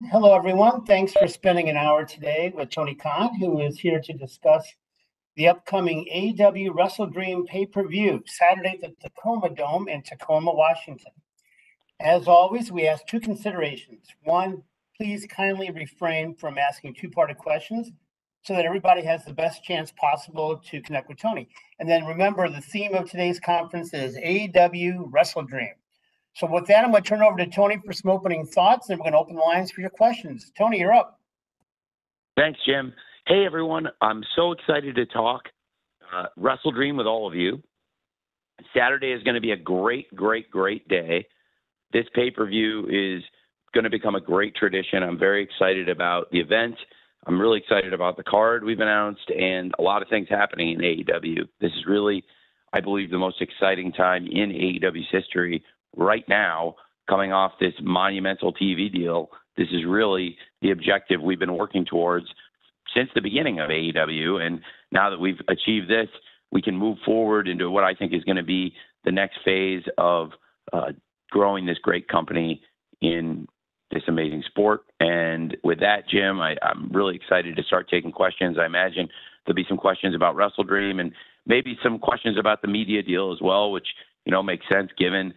Hello, everyone. Thanks for spending an hour today with Tony Khan, who is here to discuss the upcoming AEW WrestleDream pay-per-view, Saturday at the Tacoma Dome in Tacoma, Washington. As always, we ask two considerations. One, please kindly refrain from asking two-parted questions so that everybody has the best chance possible to connect with Tony. And then remember, the theme of today's conference is AEW WrestleDream. So with that, I'm going to turn it over to Tony for some opening thoughts, and we're going to open the lines for your questions. Tony, you're up. Thanks, Jim. Hey, everyone. I'm so excited to talk WrestleDream with all of you. Saturday is going to be a great day. This pay-per-view is going to become a great tradition. I'm very excited about the event. I'm really excited about the card we've announced and a lot of things happening in AEW. This is really, I believe, the most exciting time in AEW's history right now, coming off this monumental TV deal. This is really the objective we've been working towards since the beginning of AEW. And now that we've achieved this, we can move forward into what I think is going to be the next phase of growing this great company in this amazing sport. And with that, Jim, I'm really excited to start taking questions. I imagine there'll be some questions about WrestleDream and maybe some questions about the media deal as well, which, makes sense given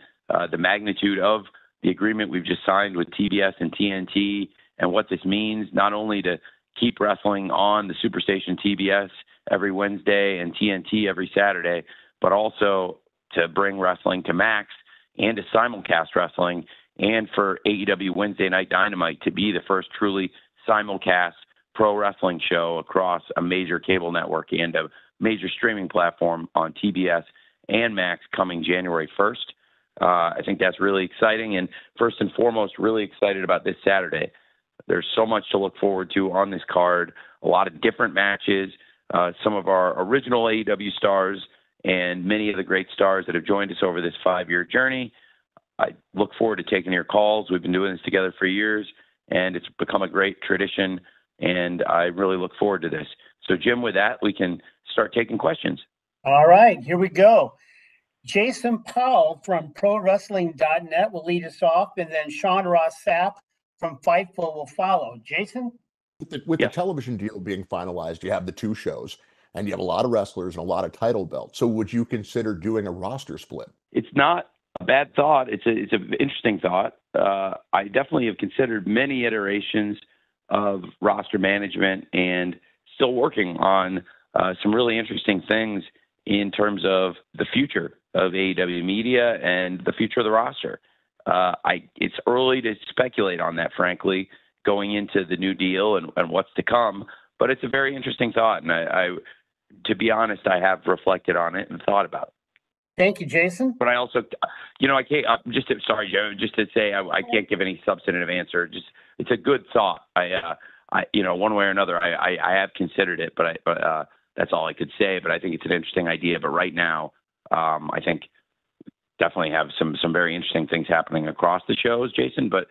the magnitude of the agreement we've just signed with TBS and TNT and what this means, not only to keep wrestling on the Superstation TBS every Wednesday and TNT every Saturday, but also to bring wrestling to Max and to simulcast wrestling, and for AEW Wednesday Night Dynamite to be the first truly simulcast pro wrestling show across a major cable network and a major streaming platform on TBS and Max coming January 1st. I think that's really exciting. And first and foremost, really excited about this Saturday. There's so much to look forward to on this card, a lot of different matches, some of our original AEW stars and many of the great stars that have joined us over this 5-year journey. I look forward to taking your calls. We've been doing this together for years, and it's become a great tradition, and I really look forward to this. So, Jim, with that, we can start taking questions. All right, here we go. Jason Powell from ProWrestling.net will lead us off, and then Sean Ross Sapp from Fightful will follow. Jason? With the television deal being finalized, you have the two shows, and you have a lot of wrestlers and a lot of title belts. So would you consider doing a roster split? It's not a bad thought. It's an interesting thought. I definitely have considered many iterations of roster management and still working on some really interesting things in terms of the future of AEW media and the future of the roster. It's early to speculate on that, frankly, going into the new deal and what's to come, but it's a very interesting thought. And I, to be honest, I have reflected on it and thought about it. Thank you, Jason. But I also, I can't, sorry, Joe, just to say, I can't give any substantive answer. Just, it's a good thought. One way or another, I have considered it, but that's all I could say. But I think it's an interesting idea. But right now, I think definitely have some very interesting things happening across the shows, Jason. But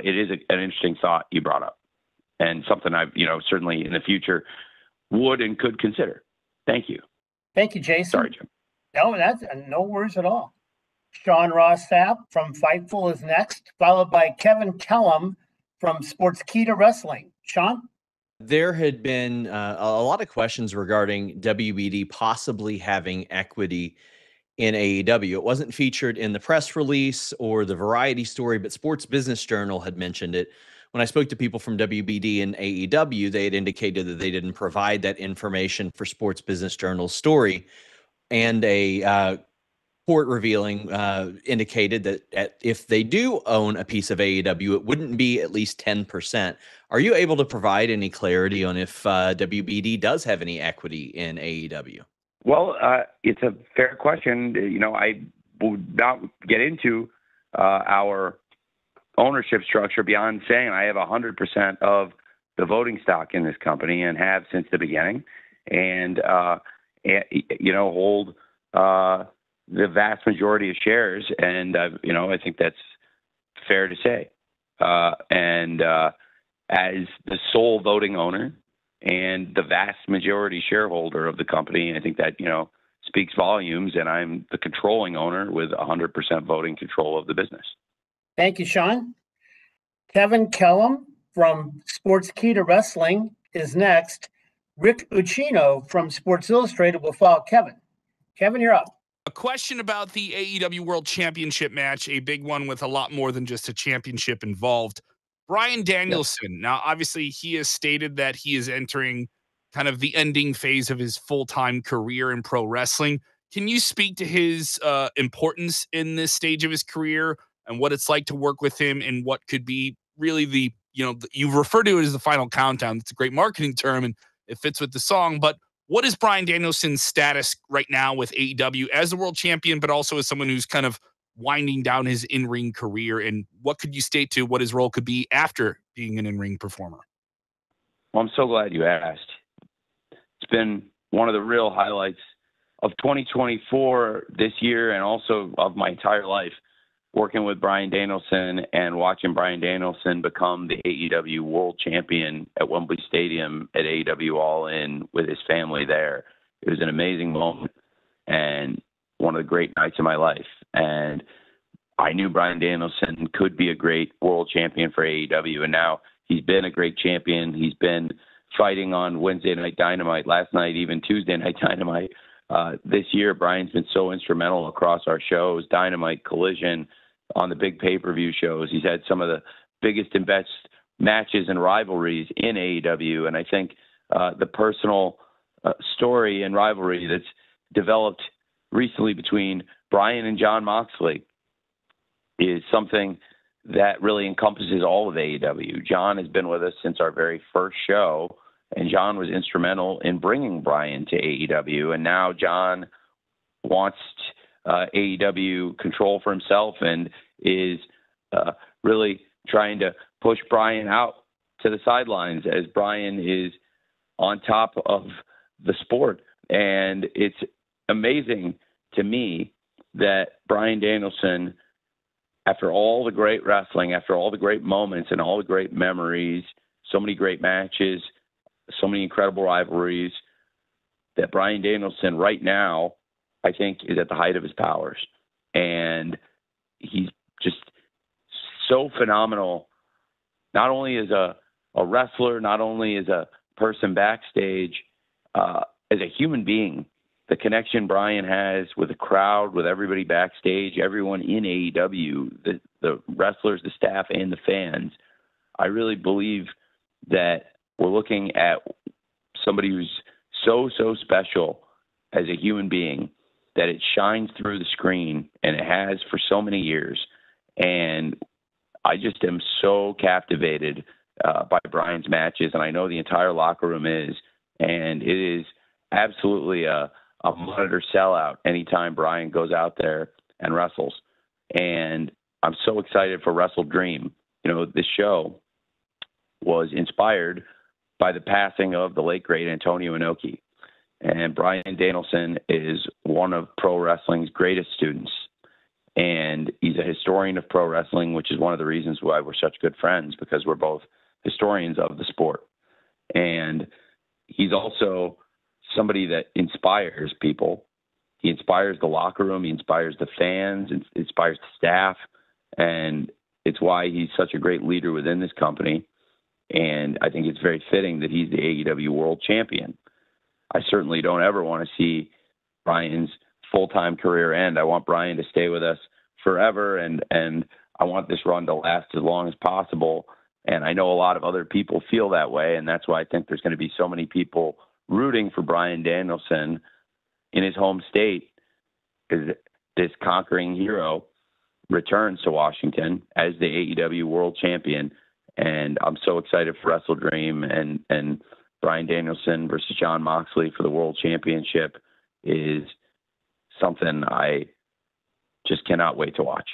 it is an interesting thought you brought up, and something I've certainly in the future would and could consider. Thank you. Thank you, Jason. Sorry, Jim. No, that's no worries at all. Sean Ross Sapp from Fightful is next, followed by Kevin Kellum from Sportskeeda Wrestling. Sean? There had been a lot of questions regarding WBD possibly having equity in AEW. It wasn't featured in the press release or the Variety story, but Sports Business Journal had mentioned it. When I spoke to people from WBD and AEW, they had indicated that they didn't provide that information for Sports Business Journal's story. And a court revealing indicated that if they do own a piece of AEW, it wouldn't be at least 10%. Are you able to provide any clarity on if WBD does have any equity in AEW? Well, it's a fair question. I would not get into our ownership structure beyond saying I have 100% of the voting stock in this company and have since the beginning, and hold the vast majority of shares, and I think that's fair to say. As the sole voting owner and the vast majority shareholder of the company, I think that speaks volumes. And I'm the controlling owner with 100% voting control of the business. Thank you, Sean. Kevin Kellum from Sports Key to Wrestling is next. Rick Ucchino from Sports Illustrated will follow Kevin. Kevin, you're up. A question about the AEW World Championship match, a big one with a lot more than just a championship involved. Bryan Danielson, now obviously he has stated that he is entering kind of the ending phase of his full-time career in pro wrestling. Can you speak to his importance in this stage of his career and what it's like to work with him and what could be really the, you've referred to it as the final countdown. It's a great marketing term and it fits with the song, but what is Bryan Danielson's status right now with AEW as a world champion, but also as someone who's kind of winding down his in-ring career? And what could you state to what his role could be after being an in-ring performer? Well, I'm so glad you asked. It's been one of the real highlights of 2024 this year and also of my entire life, working with Bryan Danielson and watching Bryan Danielson become the AEW World Champion at Wembley Stadium at AEW All In with his family there. It was an amazing moment and one of the great nights of my life. And I knew Bryan Danielson could be a great world champion for AEW, and now he's been a great champion. He's been fighting on Wednesday Night Dynamite, last night, even Tuesday Night Dynamite. This year, Bryan's been so instrumental across our shows, Dynamite, Collision, on the big pay-per-view shows. He's had some of the biggest and best matches and rivalries in AEW, and I think the personal story and rivalry that's developed recently between Bryan and Jon Moxley is something that really encompasses all of AEW. Jon has been with us since our very first show, and Jon was instrumental in bringing Bryan to AEW, and now Jon wants AEW control for himself and is really trying to push Bryan out to the sidelines as Bryan is on top of the sport. And it's amazing to me that Bryan Danielson, after all the great wrestling, after all the great moments and all the great memories, so many great matches, so many incredible rivalries, that Bryan Danielson right now, I think, is at the height of his powers. And he's just so phenomenal, not only as a wrestler, not only as a person backstage, as a human being. The connection Bryan has with the crowd, with everybody backstage, everyone in AEW, the wrestlers, the staff, and the fans. I really believe that we're looking at somebody who's so special as a human being that it shines through the screen, and it has for so many years. And I just am so captivated by Bryan's matches, and I know the entire locker room is, and it is absolutely a monitor sellout anytime Bryan goes out there and wrestles. And I'm so excited for WrestleDream. This show was inspired by the passing of the late, great Antonio Inoki. And Bryan Danielson is one of pro wrestling's greatest students. And he's a historian of pro wrestling, which is one of the reasons why we're such good friends, because we're both historians of the sport. And he's also somebody that inspires people. He inspires the locker room. He inspires the fans. It inspires the staff. And it's why he's such a great leader within this company. And I think it's very fitting that he's the AEW World Champion. I certainly don't ever want to see Bryan's full-time career end. I want Bryan to stay with us forever, and I want this run to last as long as possible. And I know a lot of other people feel that way, and that's why I think there's going to be so many people rooting for Bryan Danielson in his home state, because this conquering hero returns to Washington as the AEW World Champion. And I'm so excited for WrestleDream, and Bryan Danielson versus Jon Moxley for the World Championship is something I just cannot wait to watch.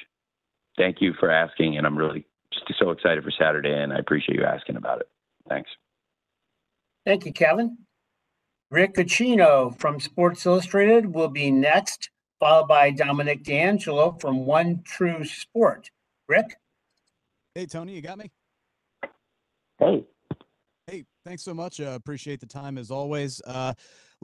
Thank you for asking, and I'm really just so excited for Saturday, and I appreciate you asking about it. Thanks. Thank you, Kevin. Rick Ucchino from Sports Illustrated will be next, followed by Dominic D'Angelo from One True Sport. Rick? Hey, Tony, you got me? Hey. Hey, thanks so much. Appreciate the time as always.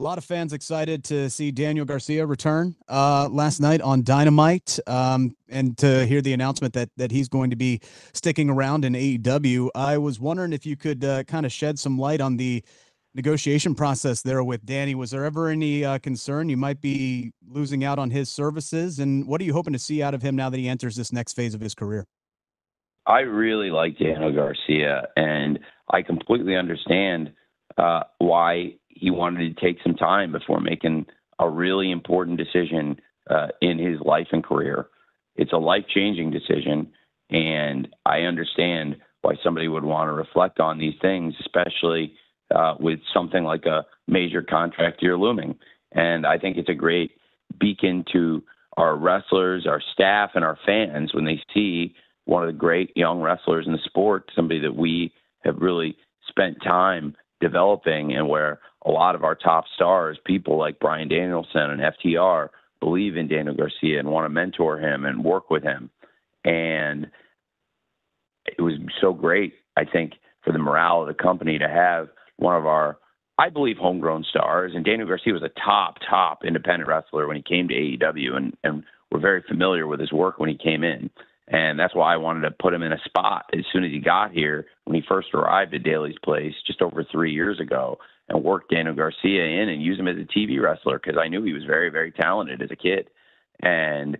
A lot of fans excited to see Daniel Garcia return last night on Dynamite, and to hear the announcement that he's going to be sticking around in AEW. I was wondering if you could kind of shed some light on the negotiation process there with Danny. Was there ever any concern you might be losing out on his services? And what are you hoping to see out of him now that he enters this next phase of his career? I really like Daniel Garcia, and I completely understand why he wanted to take some time before making a really important decision in his life and career. It's a life-changing decision, and I understand why somebody would want to reflect on these things, especially with something like a major contract year looming. And I think it's a great beacon to our wrestlers, our staff, and our fans when they see one of the great young wrestlers in the sport, somebody that we have really spent time developing, and where a lot of our top stars, people like Bryan Danielson and FTR, believe in Daniel Garcia and want to mentor him and work with him. And it was so great, I think, for the morale of the company to have one of our, I believe, homegrown stars. And Daniel Garcia was a top independent wrestler when he came to AEW, and we're very familiar with his work when he came in. And that's why I wanted to put him in a spot as soon as he got here, when he first arrived at Daly's Place just over 3 years ago, and work Daniel Garcia in and use him as a TV wrestler, because I knew he was very, very talented as a kid. And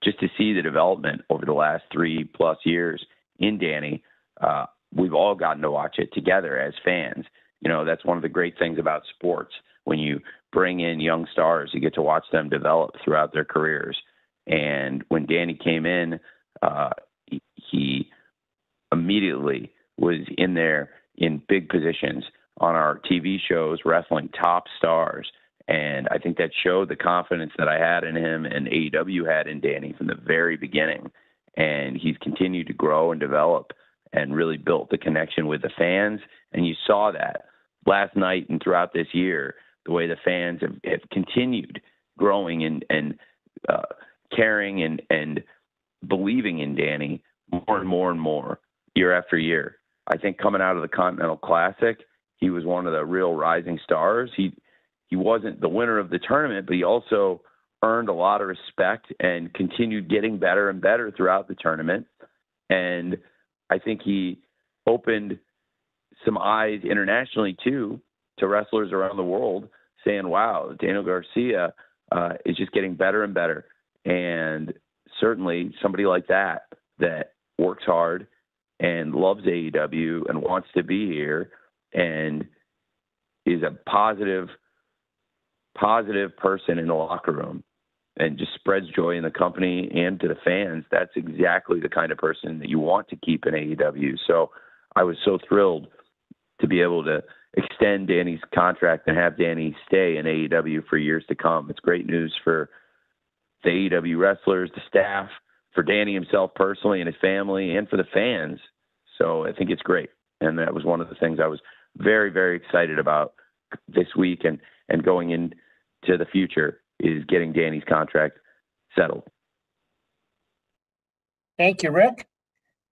just to see the development over the last 3+ years in Danny, we've all gotten to watch it together as fans. You know, that's one of the great things about sports. When you bring in young stars, you get to watch them develop throughout their careers. And when Danny came in, he immediately was in there in big positions on our TV shows, wrestling top stars. And I think that showed the confidence that I had in him and AEW had in Danny from the very beginning. And he's continued to grow and develop and really built the connection with the fans. And you saw that last night and throughout this year, the way the fans have continued growing and caring and believing in Danny more and more and more year after year. I think coming out of the Continental Classic, he was one of the real rising stars. He wasn't the winner of the tournament, but he also earned a lot of respect and continued getting better and better throughout the tournament. And I think he opened some eyes internationally too, to wrestlers around the world, saying, wow, Daniel Garcia is just getting better and better. And certainly somebody like that works hard and loves AEW and wants to be here and is a positive person in the locker room and just spreads joy in the company and to the fans. That's exactly the kind of person that you want to keep in AEW. So I was so thrilled to be able to extend Danny's contract and have Danny stay in AEW for years to come. It's great news for the AEW wrestlers, the staff, for Danny himself personally and his family, and for the fans. So I think it's great. And that was one of the things I was very, very excited about this week and going into the future, is getting Danny's contract settled. Thank you, Rick.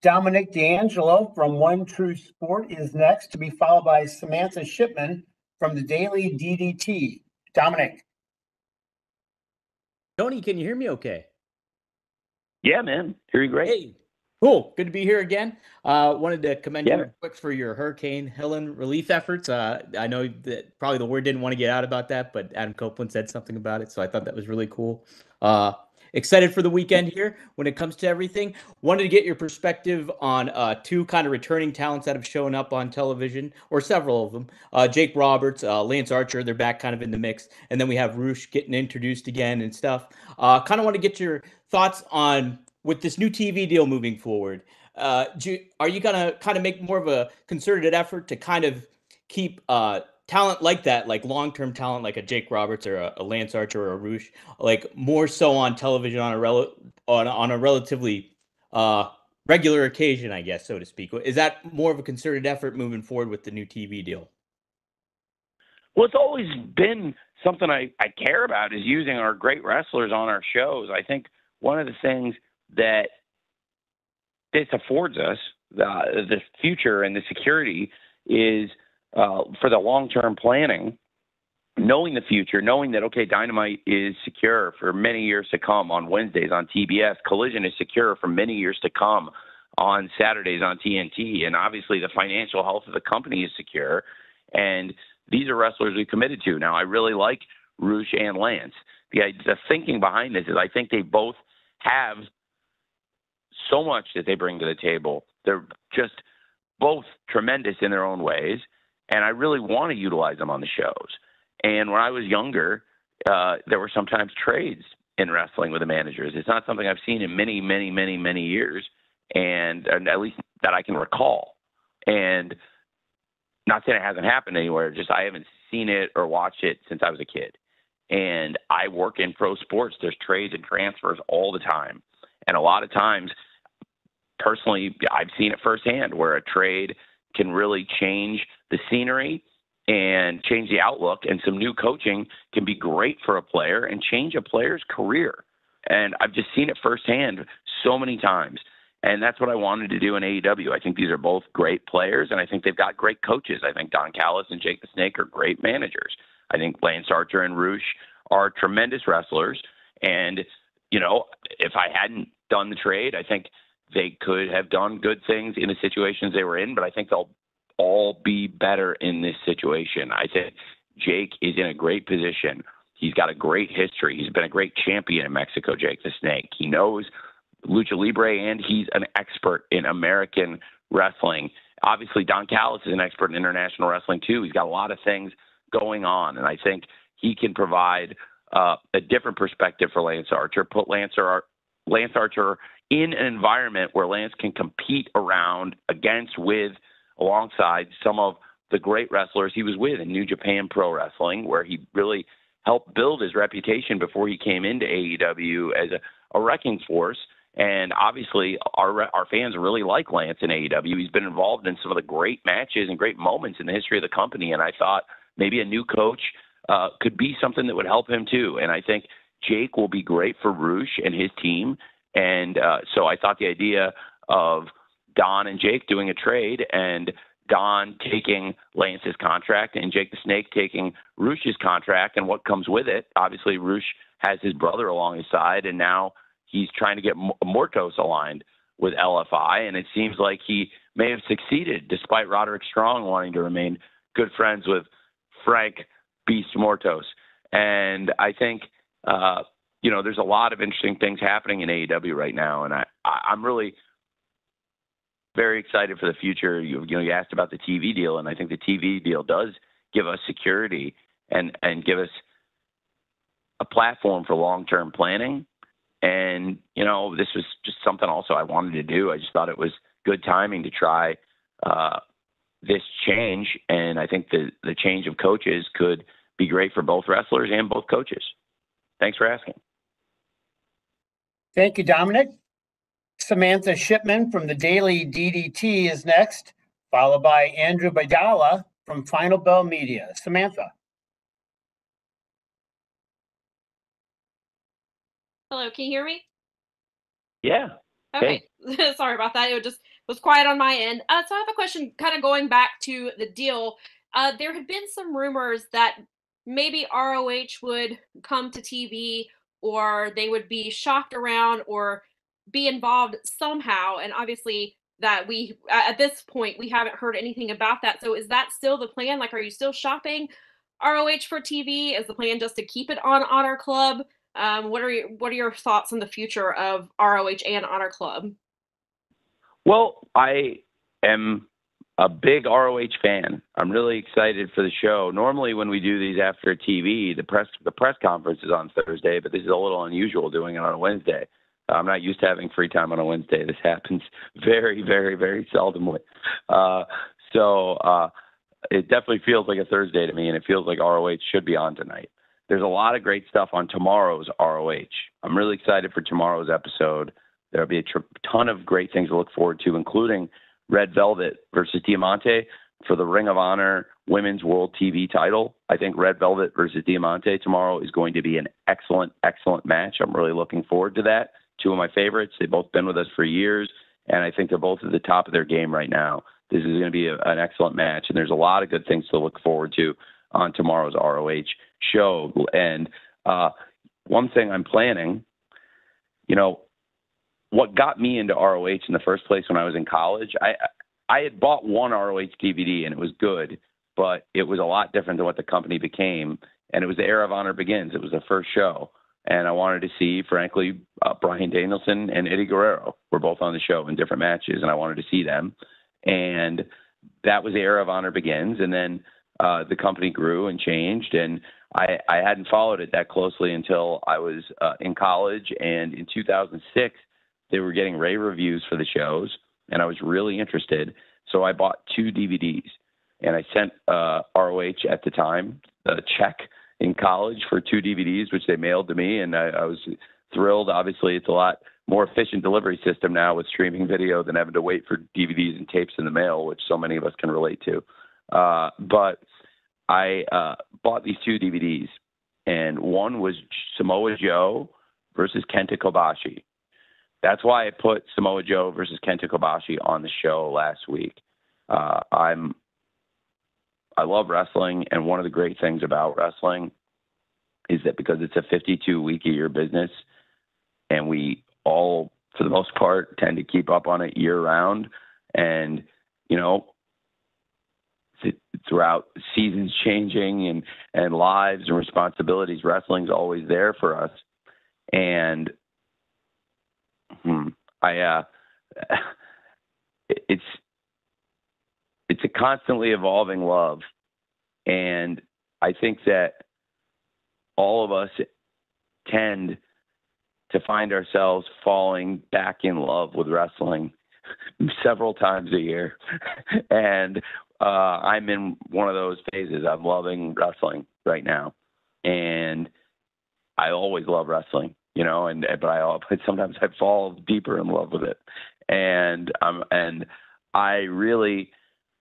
Dominic D'Angelo from One True Sport is next, to be followed by Samantha Shipman from the Daily DDT. Dominic. Tony, can you hear me okay? Yeah, man. Hear you great. Hey, cool. Good to be here again. Wanted to commend Yeah. you real quick for your Hurricane Helen relief efforts. I know that probably the word didn't want to get out about that, but Adam Copeland said something about it, so I thought that was really cool. Excited for the weekend here when it comes to everything. Wanted to get your perspective on two kind of returning talents that have shown up on television, or several of them. Jake Roberts, Lance Archer, they're back kind of in the mix. And then we have Roosh getting introduced again and stuff. Kind of want to get your thoughts on, with this new TV deal moving forward, are you going to kind of make more of a concerted effort to kind of keep talent like that, like long-term talent like a Jake Roberts or a Lance Archer or a Roosh, like more so on television on a relatively regular occasion, I guess, so to speak? Is that more of a concerted effort moving forward with the new TV deal? Well, it's always been something I care about, is using our great wrestlers on our shows. I think one of the things that this affords us, the future and the security, is for the long-term planning knowing the future, knowing that, okay, Dynamite is secure for many years to come on Wednesdays on TBS, Collision is secure for many years to come on Saturdays on TNT, and obviously the financial health of the company is secure, and these are wrestlers we committed to. Now, I really like Rush and Lance. The thinking behind this is I think they both have so much that they bring to the table. They're just both tremendous in their own ways, and I really want to utilize them on the shows. And when I was younger, there were sometimes trades in wrestling with the managers. It's not something I've seen in many, many, many, many years, and at least that I can recall. And not saying it hasn't happened anywhere, just I haven't seen it or watched it since I was a kid. And I work in pro sports. There's trades and transfers all the time. And a lot of times, personally, I've seen it firsthand where a trade can really change the scenery and change the outlook, and some new coaching can be great for a player and change a player's career. And I've just seen it firsthand so many times. And that's what I wanted to do in AEW. I think these are both great players, and I think they've got great coaches. I think Don Callis and Jake the Snake are great managers. I think Lance Archer and Rush are tremendous wrestlers. And, you know, if I hadn't done the trade, I think they could have done good things in the situations they were in, but I think they'll all be better in this situation. I think Jake is in a great position. He's got a great history. He's been a great champion in Mexico, Jake the Snake. He knows Lucha Libre, and he's an expert in American wrestling. Obviously, Don Callis is an expert in international wrestling, too. He's got a lot of things going on, and I think he can provide a different perspective for Lance Archer, put Lance Archer in an environment where Lance can compete around, against, with, alongside some of the great wrestlers he was with in New Japan Pro Wrestling, where he really helped build his reputation before he came into AEW as a wrecking force. And obviously, our fans really like Lance in AEW. He's been involved in some of the great matches and great moments in the history of the company. And I thought maybe a new coach could be something that would help him too. And I think Jake will be great for Rush and his team. And so I thought the idea of Don and Jake doing a trade, and Don taking Lance's contract and Jake the Snake taking Rush's contract and what comes with it. Obviously, Rush has his brother along his side, and now he's trying to get Mortos aligned with LFI, and it seems like he may have succeeded despite Roderick Strong wanting to remain good friends with Frank Beast Mortos. And I think, you know, there's a lot of interesting things happening in AEW right now, and I'm really very excited for the future. You asked about the TV deal, and I think the TV deal does give us security and give us a platform for long-term planning. And, you know, this was just something also I wanted to do. I just thought it was good timing to try this change. And I think the change of coaches could be great for both wrestlers and both coaches. Thanks for asking. Thank you, Dominic. Samantha Shipman from the Daily DDT is next, followed by Andrew Baidala from Final Bell Media. Samantha. Hello, can you hear me? Yeah. Okay. Hey. Sorry about that. It just was quiet on my end. So I have a question kind of going back to the deal. There had been some rumors that maybe ROH would come to TV, or they would be shopped around or be involved somehow. And obviously that at this point, we haven't heard anything about that. So is that still the plan? Like, are you still shopping ROH for TV? Is the plan just to keep it on Honor Club? What are your thoughts on the future of ROH and Honor Club? Well, I am a big ROH fan. I'm really excited for the show. Normally when we do these after TV, the press conference is on Thursday, but this is a little unusual doing it on a Wednesday. I'm not used to having free time on a Wednesday. This happens very, very, very seldomly. So it definitely feels like a Thursday to me, and it feels like ROH should be on tonight. There's a lot of great stuff on tomorrow's ROH. I'm really excited for tomorrow's episode. There'll be a ton of great things to look forward to, including Red Velvet versus Diamante for the Ring of Honor Women's World TV title. I think Red Velvet versus Diamante tomorrow is going to be an excellent, excellent match. I'm really looking forward to that. Two of my favorites. They've both been with us for years, and I think they're both at the top of their game right now. This is going to be an excellent match, and there's a lot of good things to look forward to on tomorrow's ROH. show. And one thing I'm planning, what got me into ROH in the first place when I was in college, I had bought one ROH DVD and it was good, but it was a lot different than what the company became. And it was the Era of Honor Begins. It was the first show. And I wanted to see, frankly, Bryan Danielson and Eddie Guerrero were both on the show in different matches, and I wanted to see them. And that was the Era of Honor Begins. And then the company grew and changed, and I hadn't followed it that closely until I was in college. And in 2006, they were getting rave reviews for the shows, and I was really interested. So I bought 2 DVDs, and I sent ROH at the time a check in college for 2 DVDs, which they mailed to me, and I was thrilled. Obviously, it's a lot more efficient delivery system now with streaming video than having to wait for DVDs and tapes in the mail, which so many of us can relate to. But I bought these 2 DVDs, and one was Samoa Joe versus Kenta Kobashi. That's why I put Samoa Joe versus Kenta Kobashi on the show last week. I love wrestling, and one of the great things about wrestling is that because it's a 52-week-a-year business, and we all, for the most part, tend to keep up on it year-round, and, throughout seasons changing and lives and responsibilities, wrestling's always there for us. And it's a constantly evolving love. And I think that all of us tend to find ourselves falling back in love with wrestling several times a year. And I'm in one of those phases. I'm loving wrestling right now. And I always love wrestling, but sometimes I fall deeper in love with it. And I really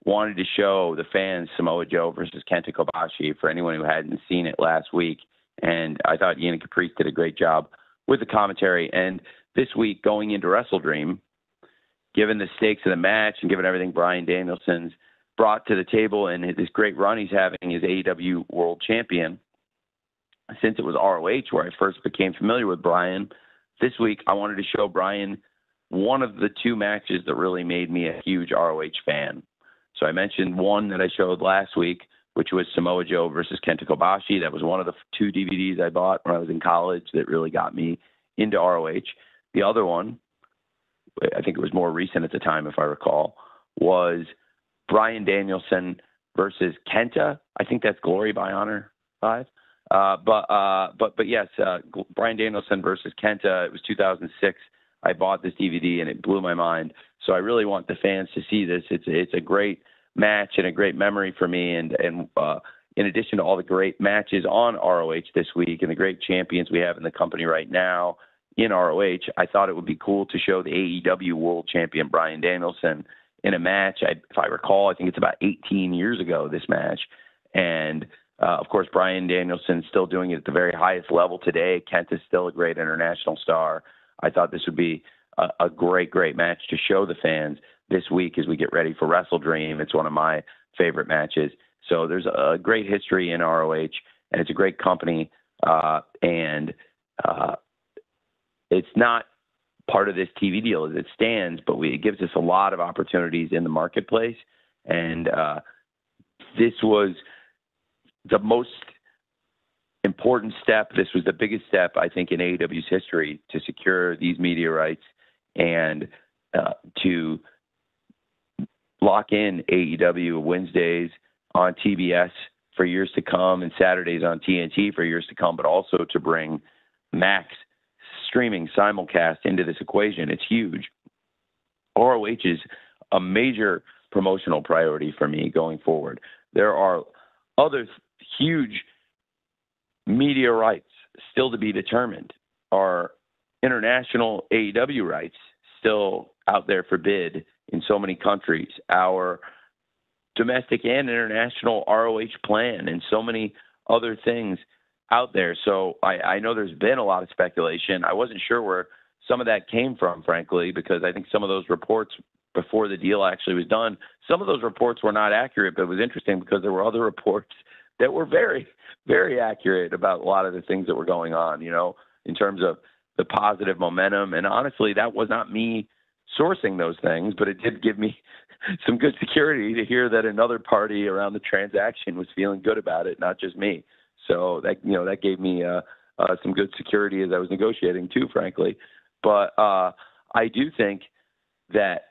wanted to show the fans Samoa Joe versus Kenta Kobashi for anyone who hadn't seen it last week. And I thought Ian and Caprice did a great job with the commentary. And this week, going into WrestleDream, given the stakes of the match and given everything Bryan Danielson's brought to the table and this great run he's having as AEW World Champion, since it was ROH where I first became familiar with Bryan, this week I wanted to show Bryan one of the 2 matches that really made me a huge ROH fan. So I mentioned one that I showed last week, which was Samoa Joe versus Kenta Kobashi. That was one of the 2 DVDs I bought when I was in college that really got me into ROH. The other one, I think it was more recent at the time, if I recall, was Bryan Danielson versus Kenta. I think that's Glory by Honor 5. But yes, Bryan Danielson versus Kenta. It was 2006. I bought this DVD and it blew my mind. So I really want the fans to see this. It's a great match and a great memory for me. And in addition to all the great matches on ROH this week and the great champions we have in the company right now in ROH, I thought it would be cool to show the AEW World Champion Bryan Danielson in a match. If I recall, I think it's about 18 years ago, this match. And of course, Bryan Danielson's still doing it at the very highest level today. Kent is still a great international star. I thought this would be a great, great match to show the fans this week as we get ready for WrestleDream. It's one of my favorite matches. So there's a great history in ROH, and it's a great company. And it's not part of this TV deal as it stands, but it gives us a lot of opportunities in the marketplace. And this was the most important step. This was the biggest step, I think, in AEW's history to secure these media rights and to lock in AEW Wednesdays on TBS for years to come and Saturdays on TNT for years to come, but also to bring Max streaming simulcast into this equation. It's huge. ROH is a major promotional priority for me going forward. There are other huge media rights still to be determined. Our international AEW rights still out there for bid in so many countries. Our domestic and international ROH plan and so many other things out there. So I know there's been a lot of speculation. I wasn't sure where some of that came from, frankly, because I think some of those reports before the deal actually was done, some of those reports were not accurate, but it was interesting because there were other reports that were very, very accurate about a lot of the things that were going on, in terms of the positive momentum. And honestly, that was not me sourcing those things, but it did give me some good security to hear that another party around the transaction was feeling good about it, not just me. So that gave me some good security as I was negotiating too, frankly. But I do think that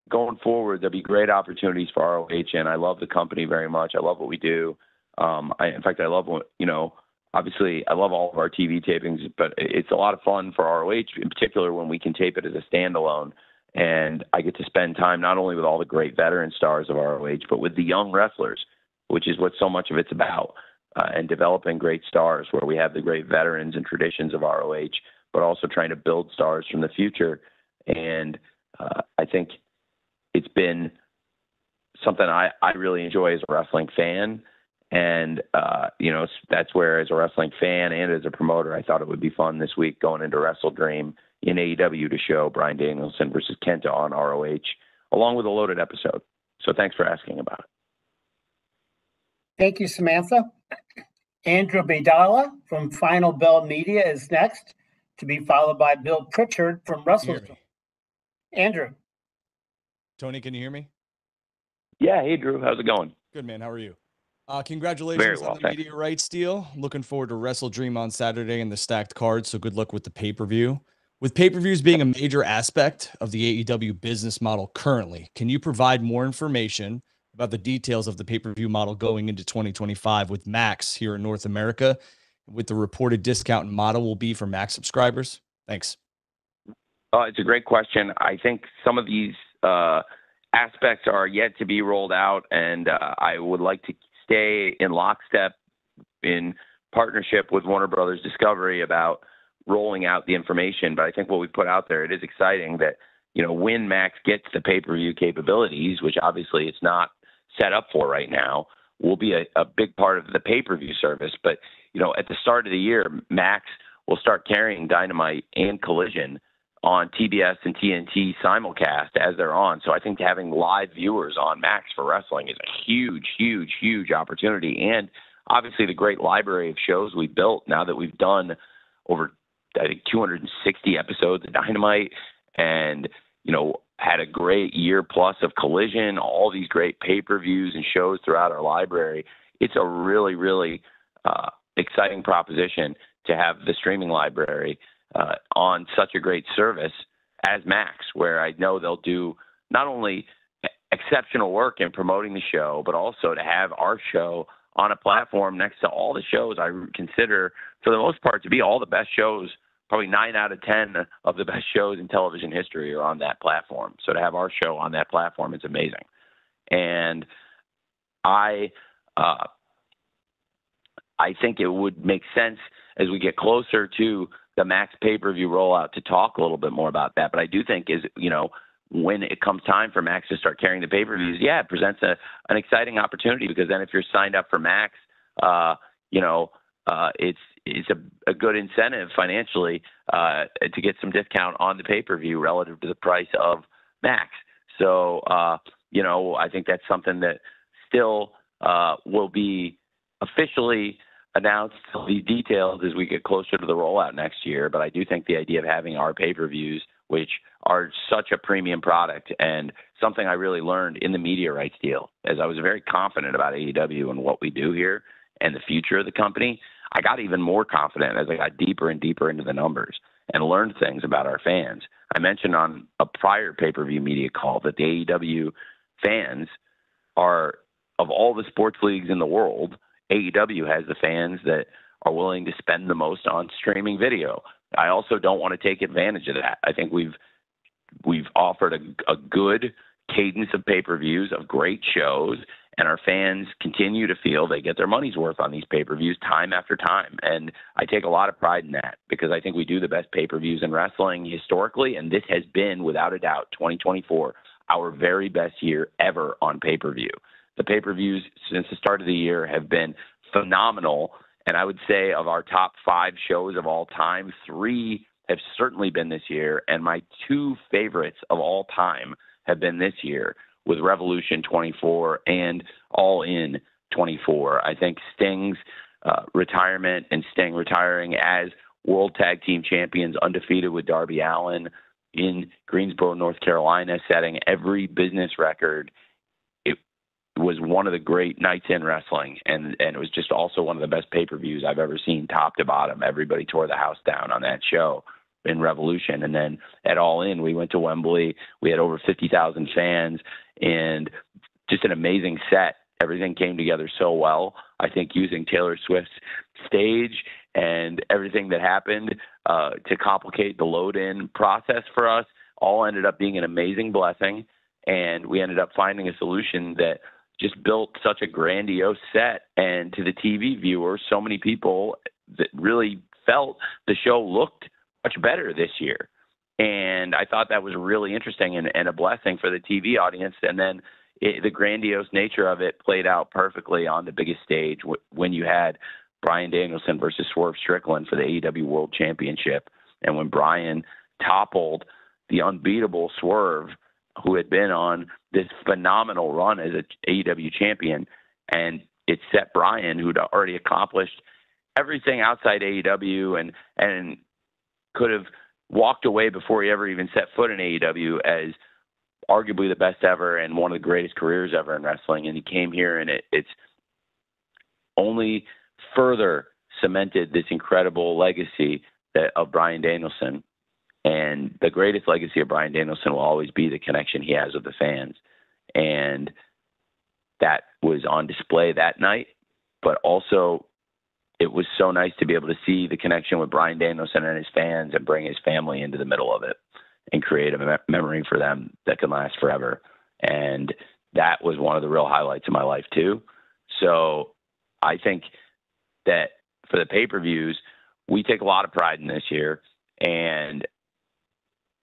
going forward, there'll be great opportunities for ROH, and I love the company very much. I love what we do. In fact, I love what, obviously I love all of our TV tapings, but it's a lot of fun for ROH, in particular when we can tape it as a standalone. And I get to spend time not only with all the great veteran stars of ROH, but with the young wrestlers, which is what so much of it's about, and developing great stars where we have the great veterans and traditions of ROH, but also trying to build stars from the future. And I think it's been something I really enjoy as a wrestling fan. And, that's where, as a wrestling fan and as a promoter, I thought it would be fun this week going into WrestleDream in AEW to show Bryan Danielson versus Kenta on ROH, along with a loaded episode. So thanks for asking about it. Thank you, Samantha. Andrew Baydala from Final Bell Media is next, to be followed by Bill Pritchard from WrestleDream. Andrew. Tony, can you hear me? Yeah. Hey, Drew. How's it going? Good, man. How are you? Congratulations on the media rights deal. Looking forward to WrestleDream on Saturday and the stacked card, so good luck with the pay-per-view. With pay-per-views being a major aspect of the AEW business model currently, can you provide more information about the details of the pay-per-view model going into 2025 with Max here in North America, with the reported discount model will be for Max subscribers? Thanks. It's a great question. I think some of these aspects are yet to be rolled out, and I would like to stay in lockstep in partnership with Warner Brothers Discovery about rolling out the information. But I think what we put out there, it is exciting that, when Max gets the pay-per-view capabilities, which obviously it's not set up for right now, will be a big part of the pay-per-view service. But, at the start of the year, Max will start carrying Dynamite and Collision on TBS and TNT simulcast as they're on. So I think having live viewers on Max for wrestling is a huge, huge, huge opportunity. And obviously the great library of shows we built now that we've done over, I think, 260 episodes of Dynamite and, had a great year plus of Collision, all these great pay-per-views and shows throughout our library. It's a really, really exciting proposition to have the streaming library on such a great service as Max, where I know they'll do not only exceptional work in promoting the show, but also to have our show on a platform next to all the shows I consider, for the most part, to be all the best shows. Probably 9 out of 10 of the best shows in television history are on that platform. So to have our show on that platform is amazing. And I think it would make sense as we get closer to the Max pay-per-view rollout to talk a little bit more about that. But I do think when it comes time for Max to start carrying the pay-per-views, it presents an exciting opportunity, because then if you're signed up for Max, it's a good incentive financially to get some discount on the pay-per-view relative to the price of Max. So, I think that's something that still will be officially announced, the details, as we get closer to the rollout next year. But I do think the idea of having our pay-per-views, which are such a premium product and something I really learned in the media rights deal, as I was very confident about AEW and what we do here and the future of the company, I got even more confident as I got deeper and deeper into the numbers and learned things about our fans. I mentioned on a prior pay-per-view media call that the AEW fans are, of all the sports leagues in the world, AEW has the fans that are willing to spend the most on streaming video. I also don't want to take advantage of that. I think we've offered a good cadence of pay-per-views, of great shows, and our fans continue to feel they get their money's worth on these pay-per-views time after time. And I take a lot of pride in that, because I think we do the best pay-per-views in wrestling historically, and this has been, without a doubt, 2024, our very best year ever on pay-per-view. The pay-per-views since the start of the year have been phenomenal, and I would say of our top 5 shows of all time, 3 have certainly been this year, and my 2 favorites of all time have been this year, with Revolution 24 and All In 24. I think Sting's retirement and Sting retiring as World Tag Team Champions, undefeated with Darby Allin in Greensboro, North Carolina, setting every business record. It was one of the great nights in wrestling, and it was just also one of the best pay-per-views I've ever seen, top to bottom. Everybody tore the house down on that show in Revolution. And then at All In, we went to Wembley. We had over 50,000 fans, and just an amazing set. Everything came together so well. I think using Taylor Swift's stage and everything that happened to complicate the load-in process for us all ended up being an amazing blessing. And we ended up finding a solution that just built such a grandiose set. And to the TV viewers, so many people that really felt the show looked much better this year. And I thought that was really interesting and a blessing for the TV audience. And then the grandiose nature of it played out perfectly on the biggest stage when you had Bryan Danielson versus Swerve Strickland for the AEW World Championship. And when Bryan toppled the unbeatable Swerve, who had been on this phenomenal run as an AEW champion, and it set Bryan, who'd already accomplished everything outside AEW and could have walked away before he ever even set foot in AEW, as arguably the best ever and one of the greatest careers ever in wrestling. And he came here, and it's only further cemented this incredible legacy of Bryan Danielson. And the greatest legacy of Bryan Danielson will always be the connection he has with the fans. And that was on display that night, but also it was so nice to be able to see the connection with Bryan Danielson and his fans and bring his family into the middle of it and create a memory for them that can last forever. And that was one of the real highlights of my life too. So I think that for the pay-per-views, we take a lot of pride in this year. And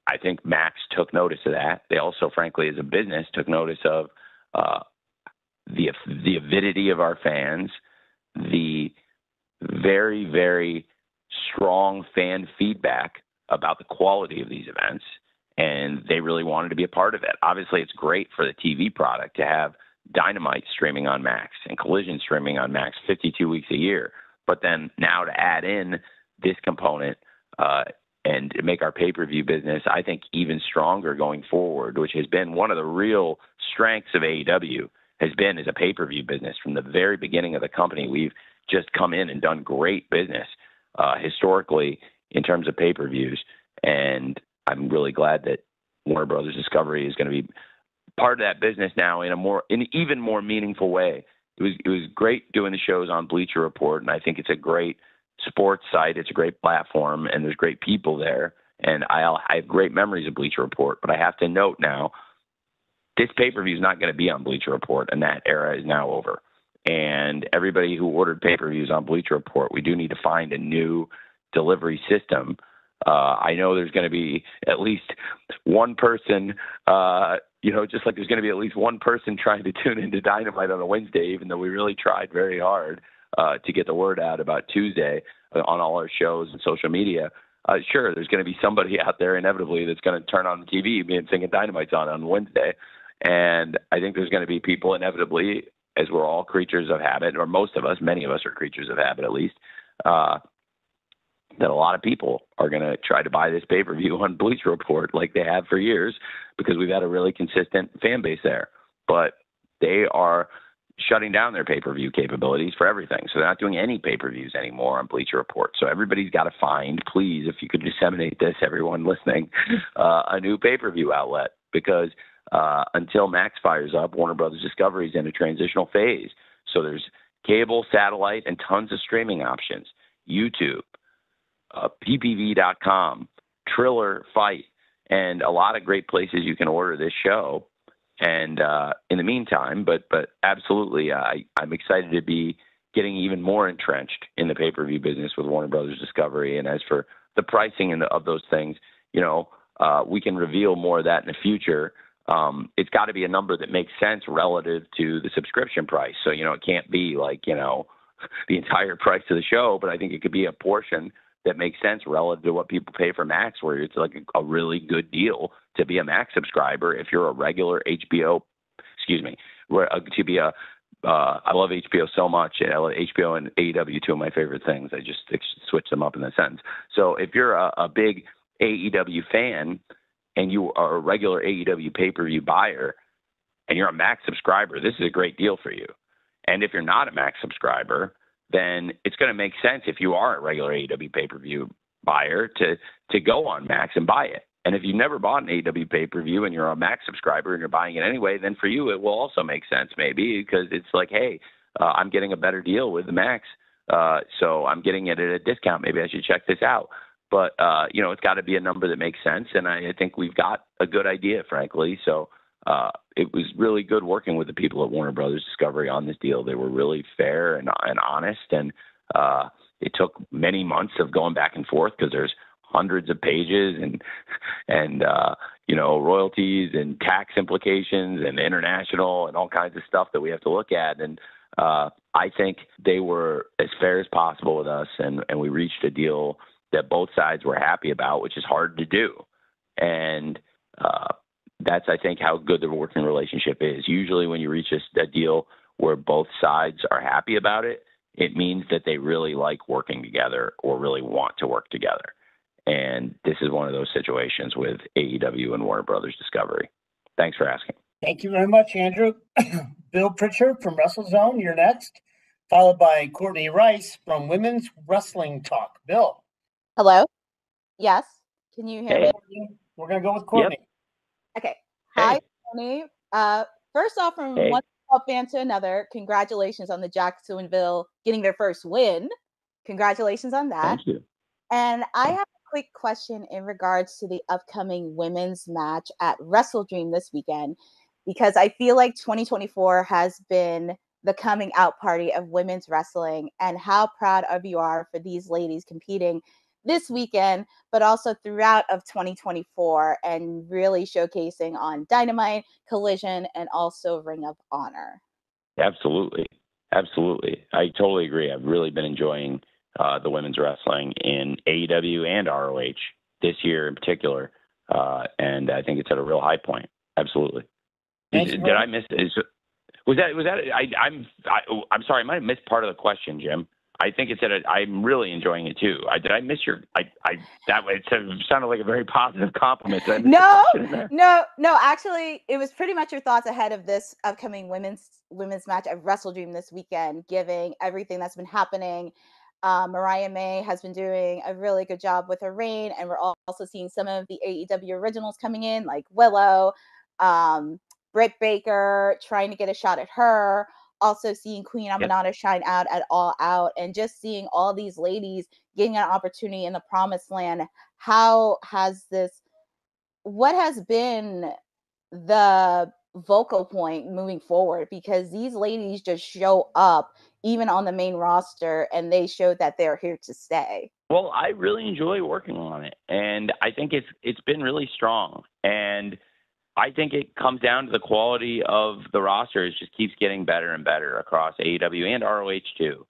I think Max took notice of that. They also, frankly, as a business, took notice of the avidity of our fans, the very, very strong fan feedback about the quality of these events, and they really wanted to be a part of it. Obviously, it's great for the TV product to have Dynamite streaming on Max and Collision streaming on Max 52 weeks a year. But then now to add in this component and make our pay-per-view business, I think, even stronger going forward, which has been one of the real strengths of AEW, has been as a pay-per-view business. From the very beginning of the company, we've just come in and done great business historically in terms of pay-per-views. And I'm really glad that Warner Brothers Discovery is going to be part of that business now in an even more meaningful way. It was great doing the shows on Bleacher Report, and I think it's a great sports site. It's a great platform, and there's great people there. And I have great memories of Bleacher Report, but I have to note now, this pay-per-view is not going to be on Bleacher Report, and that era is now over. And everybody who ordered pay-per-views on Bleacher Report, we do need to find a new delivery system. I know there's going to be at least one person, just like there's going to be at least one person trying to tune into Dynamite on a Wednesday, even though we really tried very hard to get the word out about Tuesday on all our shows and social media. Sure, there's going to be somebody out there inevitably that's going to turn on the TV and thinking Dynamite's on Wednesday. And I think there's going to be people inevitably, as we're all creatures of habit, or most of us, many of us are creatures of habit at least, that a lot of people are going to try to buy this pay-per-view on Bleacher Report like they have for years, because we've had a really consistent fan base there. But they are shutting down their pay-per-view capabilities for everything. So they're not doing any pay-per-views anymore on Bleacher Report. So everybody's got to find, please, if you could disseminate this, everyone listening, a new pay-per-view outlet, because until Max fires up, Warner Brothers Discovery is in a transitional phase. So there's cable, satellite, and tons of streaming options. YouTube, ppv.com, Triller, Fight, and a lot of great places you can order this show. And in the meantime, but absolutely, I'm excited to be getting even more entrenched in the pay-per-view business with Warner Brothers Discovery. And as for the pricing of those things, we can reveal more of that in the future. It's got to be a number that makes sense relative to the subscription price. So, it can't be like, the entire price of the show, but I think it could be a portion that makes sense relative to what people pay for Max, where it's like a really good deal to be a Max subscriber if you're a regular to be a I love HBO so much. And I love HBO and AEW, two of my favorite things. I just switch them up in that sentence. So if you're a big AEW fan and you are a regular AEW pay-per-view buyer and you're a Max subscriber, this is a great deal for you. And if you're not a Max subscriber, then it's going to make sense if you are a regular AEW pay-per-view buyer to go on Max and buy it. And if you've never bought an AEW pay-per-view and you're a Max subscriber and you're buying it anyway, then for you it will also make sense maybe, because it's like, hey, I'm getting a better deal with the Max, so I'm getting it at a discount. Maybe I should check this out. But, it's got to be a number that makes sense, and I think we've got a good idea, frankly. So it was really good working with the people at Warner Brothers Discovery on this deal. They were really fair and honest, and it took many months of going back and forth because there's hundreds of pages and royalties and tax implications and international and all kinds of stuff that we have to look at. And I think they were as fair as possible with us, and we reached a deal that both sides were happy about, which is hard to do. And that's, I think, how good the working relationship is. Usually when you reach a deal where both sides are happy about it, it means that they really like working together or really want to work together. And this is one of those situations with AEW and Warner Brothers Discovery. Thanks for asking. Thank you very much, Andrew. Bill Pritchard from WrestleZone, you're next, followed by Courtney Rice from Women's Wrestling Talk. Bill. Hello? Yes. Can you hear me? We're going to go with Courtney. Yep. Okay. Hi, Tony. First off, from one fan to another, congratulations on the Jacksonville getting their first win. Congratulations on that. Thank you. And I have a quick question in regards to the upcoming women's match at WrestleDream this weekend, because I feel like 2024 has been the coming out party of women's wrestling, and how proud of you are for these ladies competing this weekend, but also throughout of 2024, and really showcasing on Dynamite, Collision, and also Ring of Honor. Absolutely. Absolutely. I totally agree. I've really been enjoying the women's wrestling in AEW and ROH this year in particular. And I think it's at a real high point. Absolutely. Did I miss? Was that? I'm sorry. I might have missed part of the question, Jim. I think it's I'm really enjoying it too. Did I miss your? It sounded like a very positive compliment. No. Actually, it was pretty much your thoughts ahead of this upcoming women's match at WrestleDream this weekend, giving everything that's been happening. Mariah May has been doing a really good job with her reign, and we're also seeing some of the AEW originals coming in, like Willow, Britt Baker, trying to get a shot at her. Also seeing Queen Aminata shine out at All Out, and just seeing all these ladies getting an opportunity in the promised land. What has been the vocal point moving forward? Because these ladies just show up even on the main roster, and they show that they're here to stay. Well, I really enjoy working on it, and I think it's been really strong. And I think it comes down to the quality of the roster. It just keeps getting better and better across AEW and ROH too.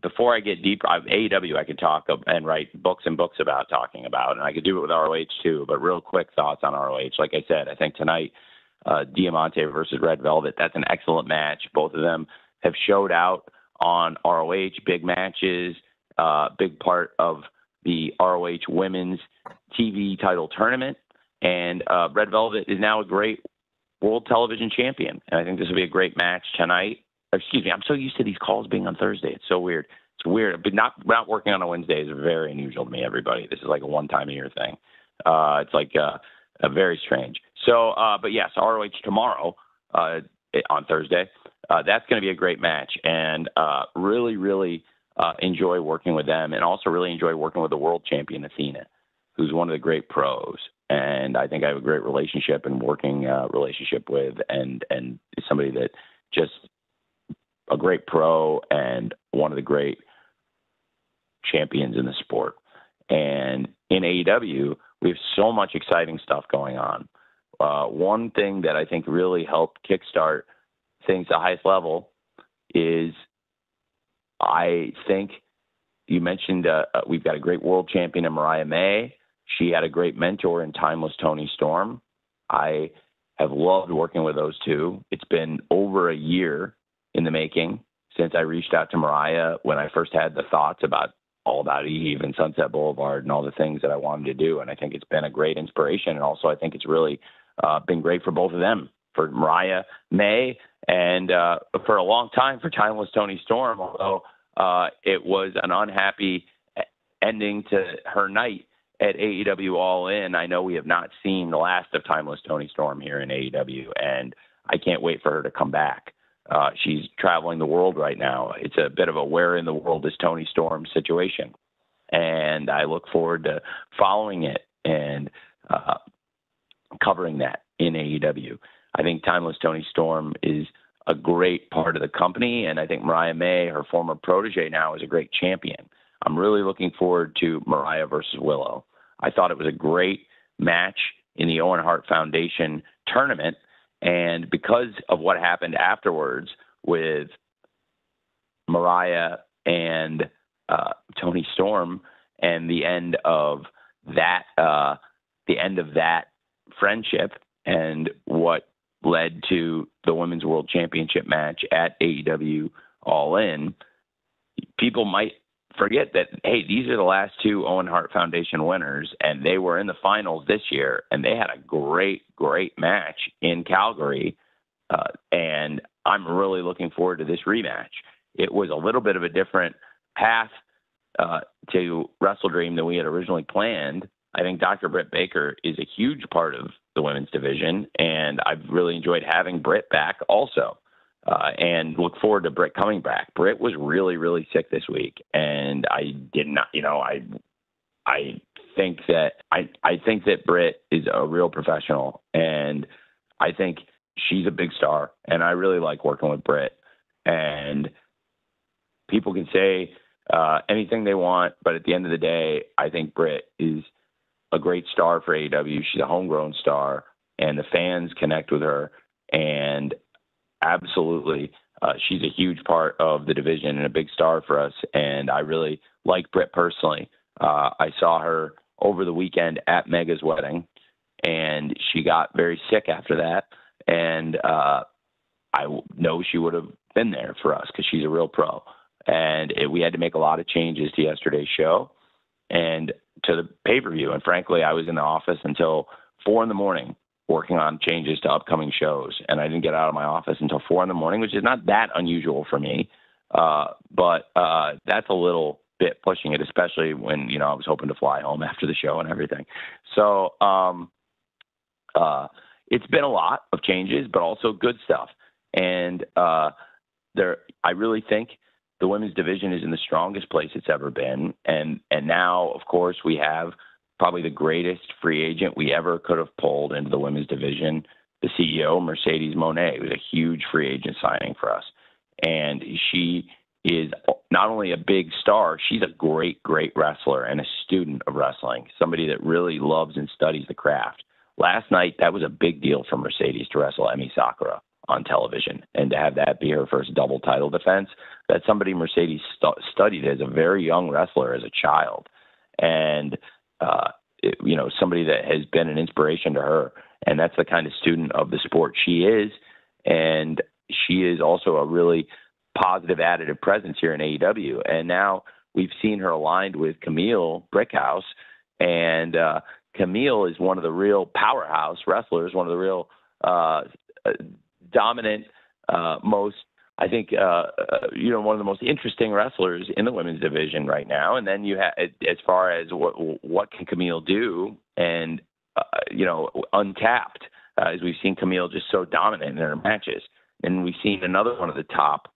Before I get deep, AEW I could talk and write books and books about talking about, and I could do it with ROH too. But real quick thoughts on ROH. Like I said, I think tonight, Diamante versus Red Velvet, that's an excellent match. Both of them have showed out on ROH, big matches, big part of the ROH women's TV title tournament. And Red Velvet is now a great world television champion. And I think this will be a great match tonight. Excuse me, I'm so used to these calls being on Thursday. It's so weird. It's weird. But not working on a Wednesday is very unusual to me, everybody. This is like a one-time-a-year thing. It's like very strange. So, but yes, ROH tomorrow on Thursday. That's going to be a great match. And really, really enjoy working with them, and also really enjoy working with the world champion, Athena, who's one of the great pros. And I think I have a great relationship and working relationship with, and somebody that just a great pro and one of the great champions in the sport. And in AEW, we have so much exciting stuff going on. One thing that I think really helped kickstart things at the highest level is, I think you mentioned we've got a great world champion in Mariah May. She had a great mentor in Timeless Toni Storm. I have loved working with those two. It's been over a year in the making since I reached out to Mariah when I first had the thoughts about All About Eve and Sunset Boulevard and all the things that I wanted to do. And I think it's been a great inspiration. And also I think it's really been great for both of them, for Mariah May and for a long time for Timeless Toni Storm, although it was an unhappy ending to her night at AEW All In. I know we have not seen the last of Timeless Toni Storm here in AEW, and I can't wait for her to come back. She's traveling the world right now. It's a bit of a where in the world is Toni Storm situation. And I look forward to following it and covering that in AEW. I think Timeless Toni Storm is a great part of the company, and I think Mariah May, her former protege now, is a great champion. I'm really looking forward to Mariah versus Willow. I thought it was a great match in the Owen Hart Foundation tournament, and because of what happened afterwards with Mariah and Toni Storm and the end of that friendship and what led to the Women's World Championship match at AEW All In, people might forget that, hey, these are the last two Owen Hart Foundation winners, and they were in the finals this year, and they had a great, great match in Calgary, and I'm really looking forward to this rematch. It was a little bit of a different path to WrestleDream than we had originally planned. I think Dr. Britt Baker is a huge part of the women's division, and I've really enjoyed having Britt back also. And look forward to Britt coming back. Britt was really, really sick this week, and I did not, I think that Britt is a real professional, and I think she's a big star, and I really like working with Britt. And people can say anything they want, but at the end of the day, I think Britt is a great star for AEW. She's a homegrown star, and the fans connect with her, and absolutely, she's a huge part of the division and a big star for us, and I really like Britt personally. I saw her over the weekend at Mega's wedding, and she got very sick after that, and I know she would have been there for us because she's a real pro, and we had to make a lot of changes to yesterday's show and to the pay-per-view, and frankly, I was in the office until 4 a.m. working on changes to upcoming shows. And I didn't get out of my office until 4 a.m, which is not that unusual for me. But that's a little bit pushing it, especially when, I was hoping to fly home after the show and everything. So it's been a lot of changes, but also good stuff. And I really think the women's division is in the strongest place it's ever been. And now, of course, we have probably the greatest free agent we ever could have pulled into the women's division, the CEO, Mercedes Moné. It was a huge free agent signing for us. And she is not only a big star, she's a great, great wrestler and a student of wrestling, somebody that really loves and studies the craft. Last night, that was a big deal for Mercedes to wrestle Emi Sakura on television and to have that be her first double title defense. That's somebody Mercedes studied as a very young wrestler as a child. And somebody that has been an inspiration to her. And that's the kind of student of the sport she is. And she is also a really positive additive presence here in AEW. And now we've seen her aligned with Camille Brickhouse. And Camille is one of the real powerhouse wrestlers, one of the real dominant, most, I think, one of the most interesting wrestlers in the women's division right now. And then you have, as far as what can Camille do, and untapped, as we've seen Camille just so dominant in her matches. And we've seen another one of the top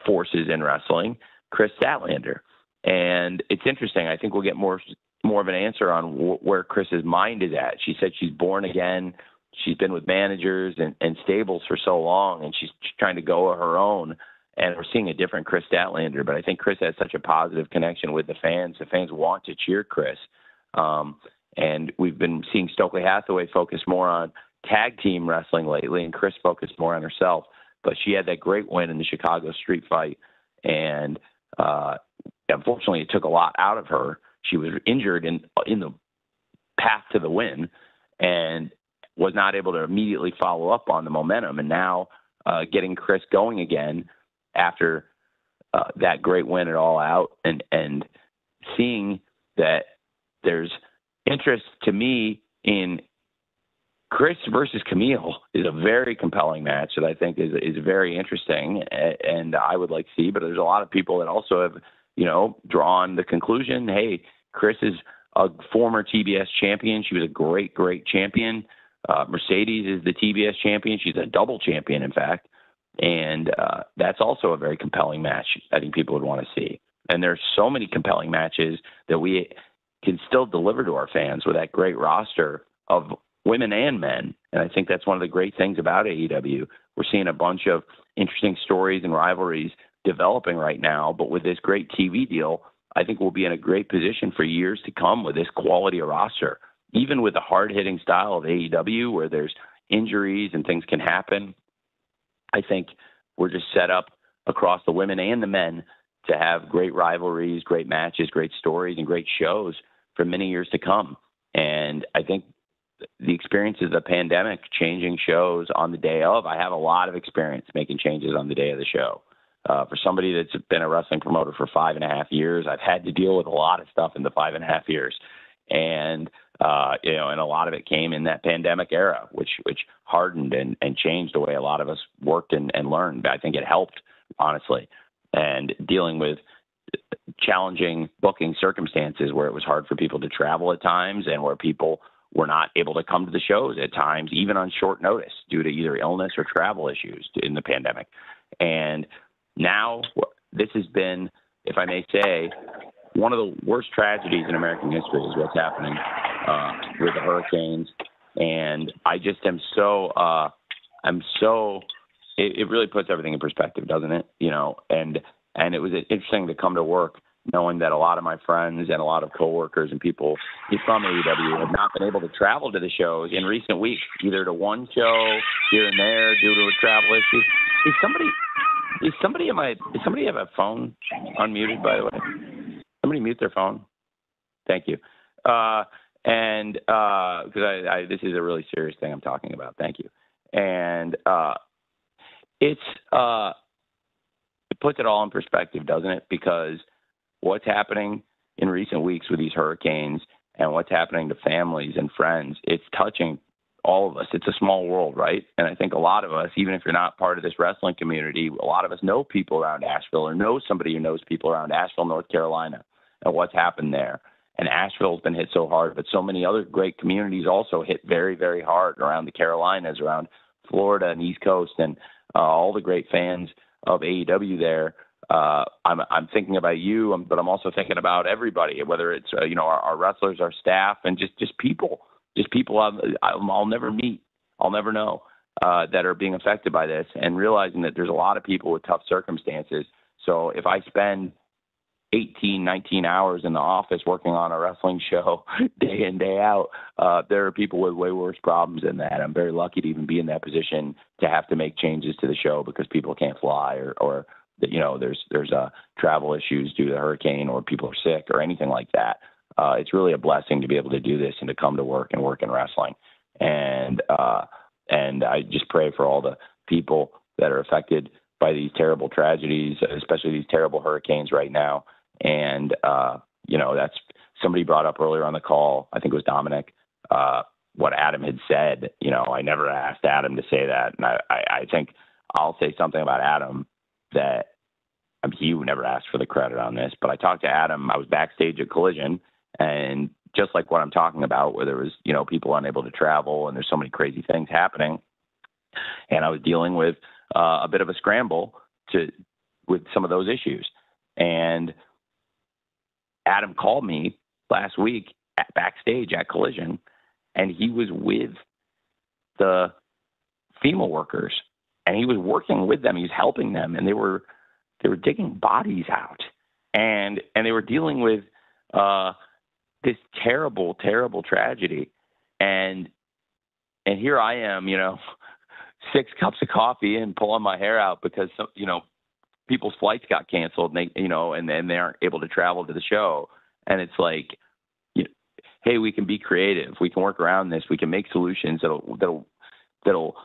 forces in wrestling, Chris Statlander. And it's interesting. I think we'll get more of an answer on where Chris's mind is at. She said she's born again. She's been with managers and stables for so long, and she's trying to go her own. And we're seeing a different Chris Statlander, but I think Chris has such a positive connection with the fans. The fans want to cheer Chris. And we've been seeing Stokely Hathaway focus more on tag team wrestling lately, and Chris focused more on herself. But she had that great win in the Chicago street fight, and unfortunately it took a lot out of her. She was injured in the path to the win and was not able to immediately follow up on the momentum. And now getting Chris going again after that great win at All Out, and seeing that there's interest to me in Chris versus Camille is a very compelling match that I think is very interesting, and I would like to see. But there's a lot of people that also have, drawn the conclusion, hey, Chris is a former TBS champion. She was a great, great champion. Mercedes is the TBS champion. She's a double champion, in fact. And that's also a very compelling match I think people would want to see. And there's so many compelling matches that we can still deliver to our fans with that great roster of women and men. And I think that's one of the great things about AEW. We're seeing a bunch of interesting stories and rivalries developing right now. But with this great TV deal, I think we'll be in a great position for years to come with this quality of roster. Even with the hard-hitting style of AEW, where there's injuries and things can happen, I think we're just set up across the women and the men to have great rivalries, great matches, great stories, and great shows for many years to come. And I think the experiences of the pandemic, changing shows on the day of, I have a lot of experience making changes on the day of the show. For somebody that's been a wrestling promoter for 5.5 years, I've had to deal with a lot of stuff in the 5.5 years. And, and a lot of it came in that pandemic era, which hardened and changed the way a lot of us worked and learned. I think it helped, honestly. And dealing with challenging booking circumstances where it was hard for people to travel at times, and where people were not able to come to the shows at times, even on short notice, due to either illness or travel issues in the pandemic. And now this has been, if I may say, one of the worst tragedies in American history is what's happening with the hurricanes. And I just am it really puts everything in perspective, doesn't it? And it was interesting to come to work knowing that a lot of my friends and a lot of coworkers and people from AEW have not been able to travel to the shows in recent weeks, either to one show here and there due to a travel issue. Does somebody have a phone unmuted, by the way? Somebody mute their phone. Thank you. Because this is a really serious thing I'm talking about. Thank you. And it puts it all in perspective, doesn't it? Because what's happening in recent weeks with these hurricanes and what's happening to families and friends, it's touching all of us. It's a small world, right? And I think a lot of us, even if you're not part of this wrestling community, a lot of us know people around Asheville or know somebody who knows people around Asheville, North Carolina, and what's happened there. And Asheville's been hit so hard, but so many other great communities also hit very, very hard around the Carolinas, around Florida and East Coast, and all the great fans of AEW there. I'm thinking about you, but I'm also thinking about everybody, whether it's our wrestlers, our staff, and just people I'll never meet, I'll never know, that are being affected by this, and realizing that there's a lot of people with tough circumstances. So if I spend 18, 19 hours in the office working on a wrestling show day in, day out, there are people with way worse problems than that. I'm very lucky to even be in that position to have to make changes to the show because people can't fly or there's travel issues due to the hurricane, or people are sick or anything like that. It's really a blessing to be able to do this and to come to work and work in wrestling. And I just pray for all the people that are affected by these terrible tragedies, especially these terrible hurricanes right now. And, that's somebody brought up earlier on the call, I think it was Dominic, what Adam had said. I never asked Adam to say that. And I think I'll say something about Adam that he never asked for the credit on this, but I talked to Adam. I was backstage at Collision, and just like what I'm talking about, where there was, people unable to travel and there's so many crazy things happening. And I was dealing with a bit of a scramble with some of those issues. And Adam called me last week backstage at Collision, and he was with the FEMA workers, and he was working with them. He was helping them, and they were digging bodies out, and they were dealing with this terrible, terrible tragedy. And here I am, 6 cups of coffee and pulling my hair out because people's flights got canceled, and they aren't able to travel to the show. And it's like, hey, we can be creative. We can work around this. We can make solutions that'll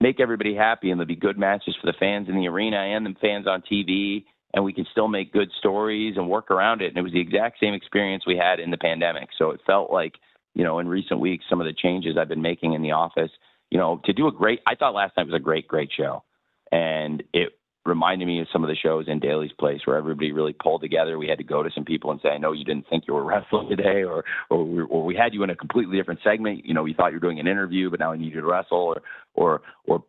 make everybody happy, and there'll be good matches for the fans in the arena and the fans on TV, and we can still make good stories and work around it. And it was the exact same experience we had in the pandemic. So it felt like, you know, in recent weeks, some of the changes I've been making in the office, you know, to do I thought last night was a great, great show. And it reminded me of some of the shows in Daly's Place where everybody really pulled together. We had to go to some people and say, I know you didn't think you were wrestling today, or we had you in a completely different segment. You know, we thought you were doing an interview, but now we need you to wrestle, or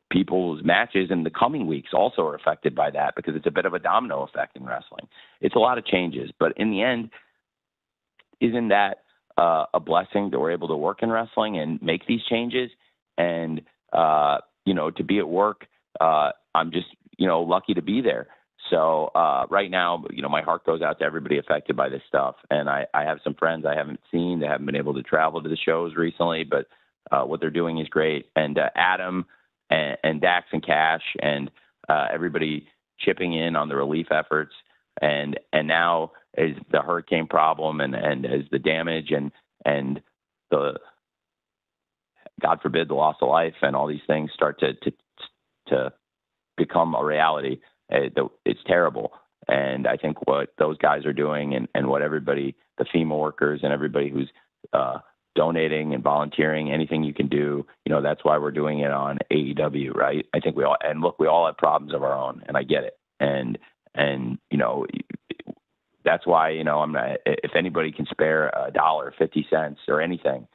people's matches in the coming weeks also are affected by that, because it's a bit of a domino effect in wrestling. It's a lot of changes, but in the end, isn't that a blessing that we're able to work in wrestling and make these changes? And, you know, to be at work, I'm just, you know, lucky to be there. So right now, you know, my heart goes out to everybody affected by this stuff. And I have some friends I haven't seen that haven't been able to travel to the shows recently, but what they're doing is great. And Adam and Dax and Cash and everybody chipping in on the relief efforts. And now as the hurricane problem and as the damage and the, God forbid, the loss of life and all these things start to become a reality, it's terrible. And I think what those guys are doing and what everybody, the FEMA workers and everybody who's donating and volunteering, anything you can do, you know, that's why we're doing it on AEW, right? I think we all have problems of our own, and I get it. And you know, that's why, you know, if anybody can spare $1, 50 cents or anything,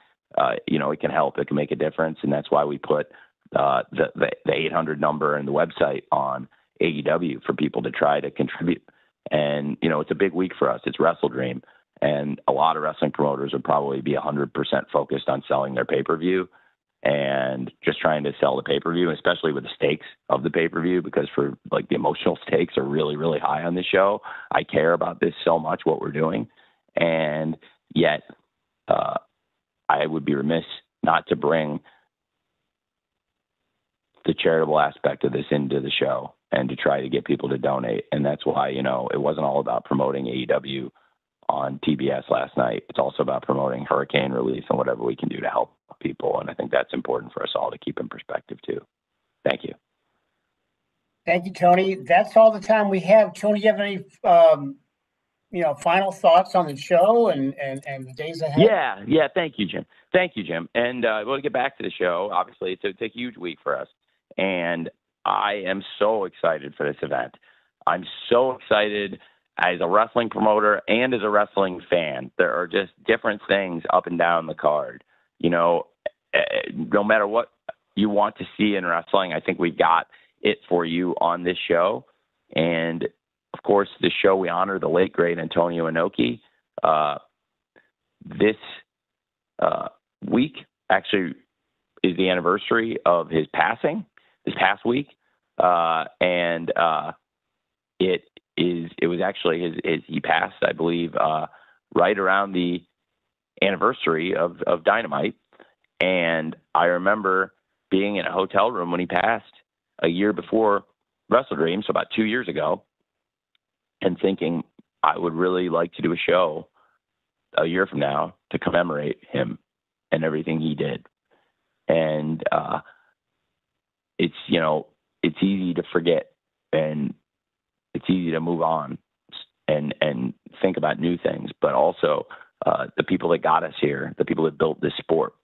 you know, it can help, it can make a difference. And that's why we put the 800 number and the website on AEW for people to try to contribute. And, you know, it's a big week for us. It's WrestleDream. And a lot of wrestling promoters would probably be 100% focused on selling their pay-per-view and just trying to sell the pay-per-view, especially with the stakes of the pay-per-view, because for like the emotional stakes are really, really high on this show. I care about this so much, what we're doing. And yet I would be remiss not to bring the charitable aspect of this into the show and to try to get people to donate. And that's why, you know, it wasn't all about promoting AEW on TBS last night. It's also about promoting hurricane relief and whatever we can do to help people. And I think that's important for us all to keep in perspective too. Thank you. Thank you, Tony. That's all the time we have. Tony, do you have any, you know, final thoughts on the show and the days ahead? Yeah. Thank you, Jim. And we'll get back to the show. Obviously, it's a huge week for us. And I am so excited for this event. I'm so excited as a wrestling promoter and as a wrestling fan. There are just different things up and down the card. You know, no matter what you want to see in wrestling, I think we've got it for you on this show. And of course, this show, we honor the late, great Antonio Inoki. This week actually is the anniversary of his passing this past week. And it was actually he passed, I believe, right around the anniversary of Dynamite. And I remember being in a hotel room when he passed a year before WrestleDream, so about 2 years ago, and thinking I would really like to do a show a year from now to commemorate him and everything he did. And it's, you know, it's easy to forget and it's easy to move on and think about new things, but also the people that got us here, the people that built this sport.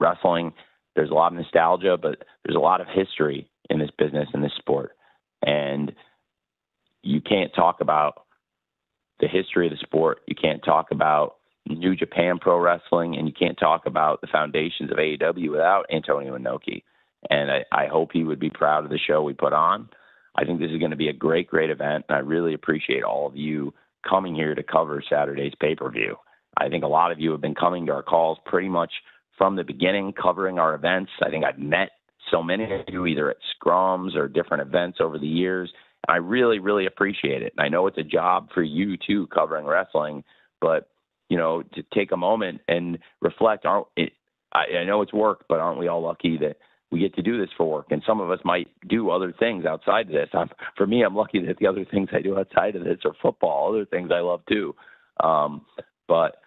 Wrestling, there's a lot of nostalgia, but there's a lot of history in this business, in this sport. And you can't talk about the history of the sport. You can't talk about New Japan Pro Wrestling, and you can't talk about the foundations of AEW without Antonio Inoki. And I hope he would be proud of the show we put on. I think this is going to be a great, great event, and I really appreciate all of you coming here to cover Saturday's pay-per-view. I think a lot of you have been coming to our calls pretty much from the beginning, covering our events. I think I've met so many of you either at scrums or different events over the years. And I really, really appreciate it. And I know it's a job for you too, covering wrestling, but you know, to take a moment and reflect. I know it's work, but aren't we all lucky that we get to do this for work? And some of us might do other things outside of this. For me, I'm lucky that the other things I do outside of this are football, other things I love too. But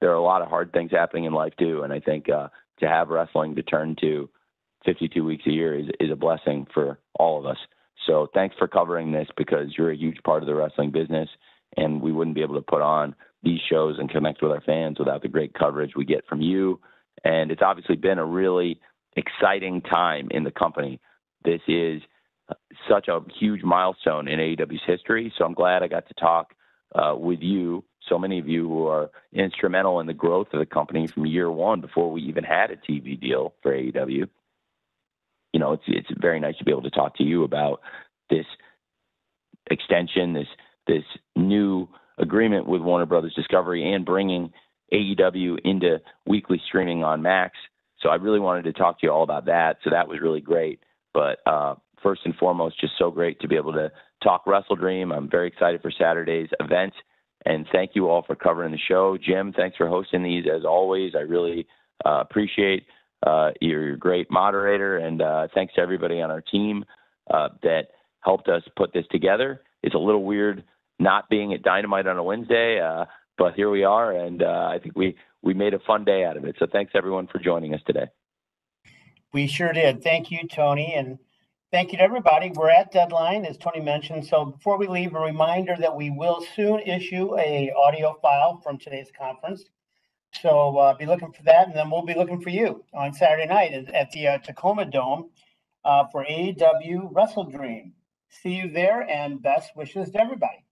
there are a lot of hard things happening in life too. And I think to have wrestling to turn to 52 weeks a year is a blessing for all of us. So thanks for covering this, because you're a huge part of the wrestling business, and we wouldn't be able to put on these shows and connect with our fans without the great coverage we get from you. And it's obviously been a really exciting time in the company. This is such a huge milestone in AEW's history. So I'm glad I got to talk with you, so many of you who are instrumental in the growth of the company from year one, before we even had a TV deal for AEW. You know, it's very nice to be able to talk to you about this extension, this new agreement with Warner Brothers Discovery, and bringing AEW into weekly streaming on Max. So I really wanted to talk to you all about that. So that was really great. But first and foremost, just so great to be able to talk WrestleDream. I'm very excited for Saturday's event. And thank you all for covering the show. Jim, thanks for hosting these as always. I really appreciate you're a great moderator. And thanks to everybody on our team that helped us put this together. It's a little weird not being at Dynamite on a Wednesday, but here we are. And I think we made a fun day out of it. So thanks everyone for joining us today. We sure did. Thank you, Tony. And thank you to everybody. We're at deadline, as Tony mentioned. So before we leave, a reminder that we will soon issue a audio file from today's conference. So be looking for that. And then we'll be looking for you on Saturday night at the Tacoma Dome for AEW WrestleDream. See you there, and best wishes to everybody.